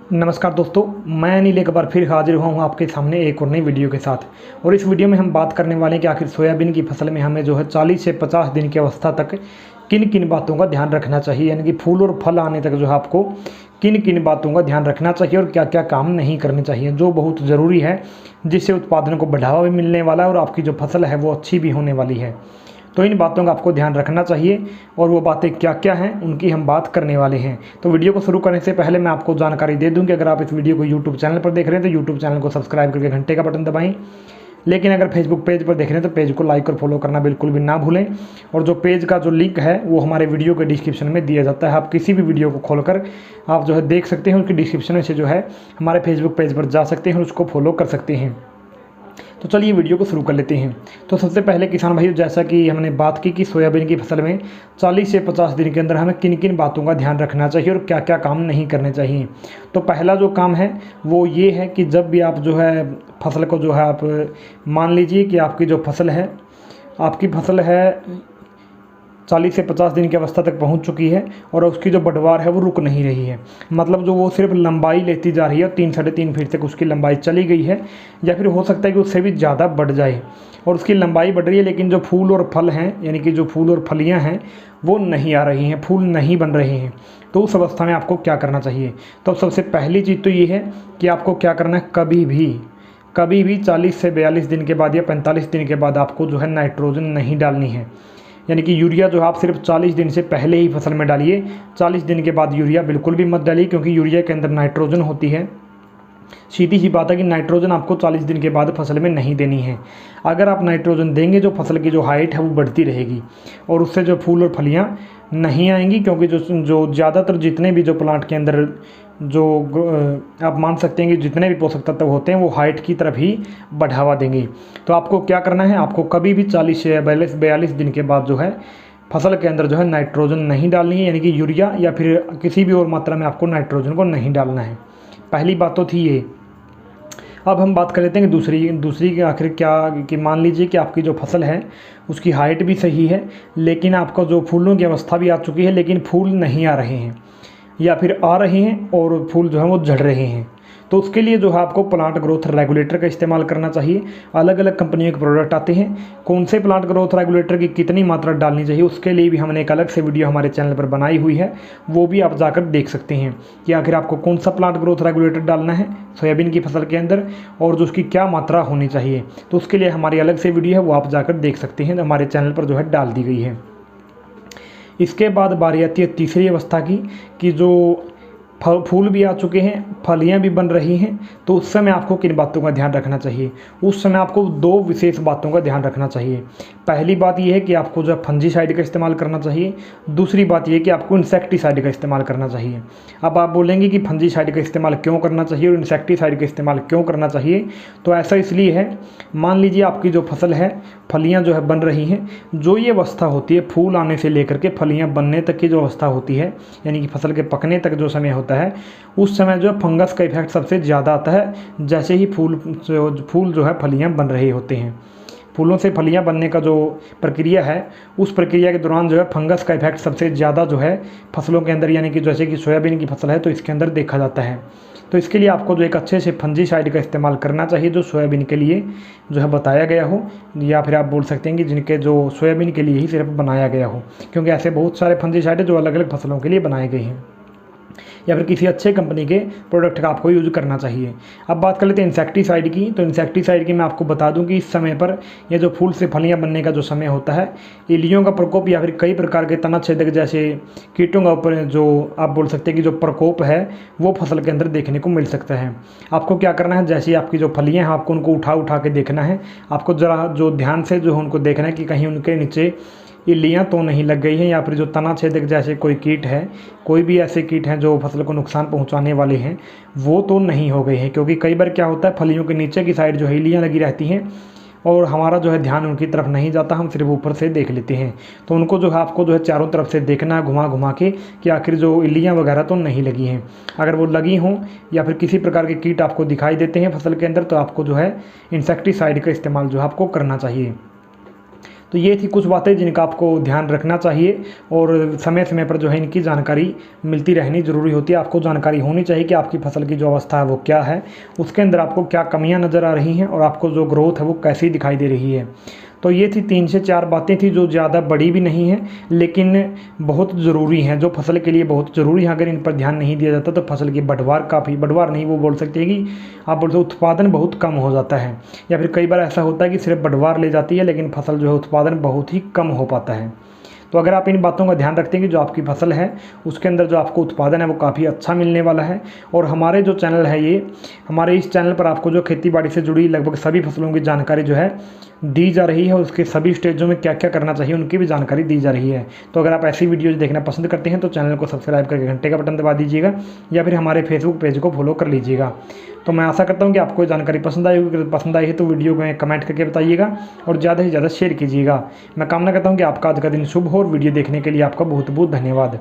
नमस्कार दोस्तों, मैं अनिल एक बार फिर हाजिर हुआ हूँ आपके सामने एक और नई वीडियो के साथ। और इस वीडियो में हम बात करने वाले हैं कि आखिर सोयाबीन की फसल में हमें 40 से 50 दिन की अवस्था तक किन किन बातों का ध्यान रखना चाहिए, यानी कि फूल और फल आने तक आपको किन किन बातों का ध्यान रखना चाहिए और क्या क्या काम नहीं करने चाहिए, जो बहुत ज़रूरी है, जिससे उत्पादन को बढ़ावा भी मिलने वाला है और आपकी जो फसल है वो अच्छी भी होने वाली है। तो इन बातों का आपको ध्यान रखना चाहिए और वो बातें क्या क्या हैं उनकी हम बात करने वाले हैं। तो वीडियो को शुरू करने से पहले मैं आपको जानकारी दे दूं कि अगर आप इस वीडियो को यूट्यूब चैनल पर देख रहे हैं तो यूट्यूब चैनल को सब्सक्राइब करके घंटे का बटन दबाएं। लेकिन अगर फेसबुक पेज पर देख रहे हैं तो पेज को लाइक और फॉलो करना बिल्कुल भी ना भूलें। और जो पेज का जो लिंक है वो हमारे वीडियो के डिस्क्रिप्शन में दिया जाता है। आप किसी भी वीडियो को खोलकर आप देख सकते हैं, उसकी डिस्क्रिप्शन में से हमारे फेसबुक पेज पर जा सकते हैं और उसको फॉलो कर सकते हैं। तो चलिए वीडियो को शुरू कर लेते हैं। तो सबसे पहले किसान भाइयों, जैसा कि हमने बात की कि सोयाबीन की फसल में 40 से 50 दिन के अंदर हमें किन किन बातों का ध्यान रखना चाहिए और क्या क्या काम नहीं करने चाहिए। तो पहला जो काम है वो ये है कि जब भी आप फसल को आप मान लीजिए कि आपकी आपकी फसल है 40 से 50 दिन की अवस्था तक पहुंच चुकी है और उसकी जो बढ़वार है वो रुक नहीं रही है। मतलब वो सिर्फ लंबाई लेती जा रही है और 3 साढ़े 3 फीट तक उसकी लंबाई चली गई है, या फिर हो सकता है कि उससे भी ज़्यादा बढ़ जाए और उसकी लंबाई बढ़ रही है, लेकिन जो फूल और फल हैं, यानी कि जो फूल और फलियाँ हैं वो नहीं आ रही हैं, फूल नहीं बन रहे हैं। तो उस अवस्था में आपको क्या करना चाहिए? तो सबसे पहली चीज़ तो ये है कि आपको क्या करना है, कभी भी 40 से 42 दिन के बाद या 45 दिन के बाद आपको नाइट्रोजन नहीं डालनी है। यानी कि यूरिया आप सिर्फ 40 दिन से पहले ही फसल में डालिए। 40 दिन के बाद यूरिया बिल्कुल भी मत डालिए, क्योंकि यूरिया के अंदर नाइट्रोजन होती है। सीधी सी बात है कि नाइट्रोजन आपको 40 दिन के बाद फसल में नहीं देनी है। अगर आप नाइट्रोजन देंगे जो फसल की जो हाइट है वो बढ़ती रहेगी और उससे जो फूल और फलियाँ नहीं आएंगी, क्योंकि जो ज़्यादातर जितने भी जो प्लांट के अंदर आप मान सकते हैं कि जितने भी पोषक तत्व होते हैं वो हाइट की तरफ ही बढ़ावा देंगे। तो आपको क्या करना है, आपको कभी भी 40 से 42 दिन के बाद फसल के अंदर नाइट्रोजन नहीं डालनी है, यानी कि यूरिया या फिर किसी भी और मात्रा में आपको नाइट्रोजन को नहीं डालना है। पहली बात तो थी ये। अब हम बात कर लेते हैं कि दूसरी के आखिर क्या, कि मान लीजिए कि आपकी जो फसल है उसकी हाइट भी सही है, लेकिन आपका जो फूलों की अवस्था भी आ चुकी है, लेकिन फूल नहीं आ रहे हैं या फिर आ रहे हैं और फूल वो झड़ रहे हैं। तो उसके लिए आपको प्लांट ग्रोथ रेगुलेटर का इस्तेमाल करना चाहिए। अलग अलग कंपनियों के प्रोडक्ट आते हैं, कौन से प्लांट ग्रोथ रेगुलेटर की कितनी मात्रा डालनी चाहिए उसके लिए भी हमने एक अलग से वीडियो हमारे चैनल पर बनाई हुई है, वो भी आप जाकर देख सकते हैं कि आखिर आपको कौन सा प्लांट ग्रोथ रेगुलेटर डालना है सोयाबीन की फसल के अंदर और उसकी क्या मात्रा होनी चाहिए। तो उसके लिए हमारी अलग से वीडियो है, वो आप जाकर देख सकते हैं, हमारे चैनल पर डाल दी गई है। इसके बाद बारी आती है तीसरी अवस्था की, कि जो फूल भी आ चुके हैं, फलियां भी बन रही हैं। तो उस समय आपको किन बातों का ध्यान रखना चाहिए? उस समय आपको 2 विशेष बातों का ध्यान रखना चाहिए। पहली बात यह है कि आपको फंजीसाइड का इस्तेमाल करना चाहिए। दूसरी बात यह है कि आपको इंसेक्टिसाइड का इस्तेमाल करना चाहिए। अब आप बोलेंगे कि फंजीसाइड का इस्तेमाल क्यों करना चाहिए और इंसेक्टिसाइड का इस्तेमाल क्यों करना चाहिए? तो ऐसा इसलिए है, मान लीजिए आपकी जो फसल है, फलियाँ बन रही हैं, जो ये अवस्था होती है फूल आने से लेकर के फलियाँ बनने तक की जो अवस्था होती है, यानी कि फसल के पकने तक जो समय होता है, उस समय फंगस का इफेक्ट सबसे ज़्यादा आता है। जैसे ही फूल फलियाँ बन रहे होते हैं, फूलों से फलियाँ बनने का जो प्रक्रिया है, उस प्रक्रिया के दौरान फंगस का इफेक्ट सबसे ज़्यादा फसलों के अंदर, यानी कि जैसे कि सोयाबीन की फसल है तो इसके अंदर देखा जाता है। तो इसके लिए आपको एक अच्छे से फंजीसाइड का इस्तेमाल करना चाहिए, जो सोयाबीन के लिए बताया गया हो, या फिर आप बोल सकते हैं कि जिनके सोयाबीन के लिए ही सिर्फ बनाया गया हो, क्योंकि ऐसे बहुत सारे फंजीसाइड है जो अलग अलग फसलों के लिए बनाए गए हैं, या फिर किसी अच्छे कंपनी के प्रोडक्ट का आपको यूज़ करना चाहिए। अब बात कर लेते हैं इंसेक्टिसाइड की। तो इंसेक्टिसाइड की मैं आपको बता दूं कि इस समय पर यह जो फूल से फलियां बनने का जो समय होता है, इल्लियों का प्रकोप या फिर कई प्रकार के तना छेदक जैसे कीटों का ऊपर आप बोल सकते हैं कि जो प्रकोप है वो फसल के अंदर देखने को मिल सकता है। आपको क्या करना है, जैसे आपकी जो फलियाँ हैं आपको उनको उठा के देखना है। आपको ज़रा ध्यान से उनको देखना है कि कहीं उनके नीचे इल्लियाँ तो नहीं लग गई हैं, या फिर जो तना छेदक जैसे कोई कीट है, कोई भी ऐसे कीट हैं जो फसल को नुकसान पहुंचाने वाले हैं, वो तो नहीं हो गए हैं। क्योंकि कई बार क्या होता है, फलियों के नीचे की साइड इल्लियाँ लगी रहती हैं और हमारा ध्यान उनकी तरफ नहीं जाता, हम सिर्फ ऊपर से देख लेते हैं। तो उनको आपको चारों तरफ से देखना है घुमा के कि आखिर इल्लियाँ वगैरह तो नहीं लगी हैं। अगर वो लगी हों या फिर किसी प्रकार के कीट आपको दिखाई देते हैं फसल के अंदर, तो आपको इंसेक्टिसाइड का इस्तेमाल आपको करना चाहिए। तो ये थी कुछ बातें जिनका आपको ध्यान रखना चाहिए और समय समय पर जो है इनकी जानकारी मिलती रहनी ज़रूरी होती है। आपको जानकारी होनी चाहिए कि आपकी फसल की जो अवस्था है वो क्या है, उसके अंदर आपको क्या कमियां नज़र आ रही हैं और आपको जो ग्रोथ है वो कैसी दिखाई दे रही है। तो ये थी 3 से 4 बातें थी जो ज़्यादा बड़ी भी नहीं हैं लेकिन बहुत ज़रूरी हैं, जो फसल के लिए बहुत ज़रूरी है। अगर इन पर ध्यान नहीं दिया जाता तो फसल की बढ़वार नहीं, वो बोल सकते हैं कि आप बोलते उत्पादन बहुत कम हो जाता है, या फिर कई बार ऐसा होता है कि सिर्फ बढ़वार ले जाती है लेकिन फसल जो है उत्पादन बहुत ही कम हो पाता है। तो अगर आप इन बातों का ध्यान रखते हैं कि जो आपकी फसल है उसके अंदर जो आपको उत्पादन है वो काफ़ी अच्छा मिलने वाला है। और हमारे जो चैनल है ये, हमारे इस चैनल पर आपको जो खेती बाड़ी से जुड़ी लगभग सभी फसलों की जानकारी जो है दी जा रही है, उसके सभी स्टेजों में क्या क्या करना चाहिए उनकी भी जानकारी दी जा रही है। तो अगर आप ऐसी वीडियोज़ देखना पसंद करते हैं तो चैनल को सब्सक्राइब करके घंटे का बटन दबा दीजिएगा या फिर हमारे फेसबुक पेज को फॉलो कर लीजिएगा। तो मैं आशा करता हूँ कि आपको जानकारी पसंद आई होगी। अगर पसंद आई है तो वीडियो को कमेंट करके बताइएगा और ज़्यादा से ज़्यादा शेयर कीजिएगा। मैं कामना करता हूँ कि आपका आज का दिन शुभ हो और वीडियो देखने के लिए आपका बहुत बहुत धन्यवाद।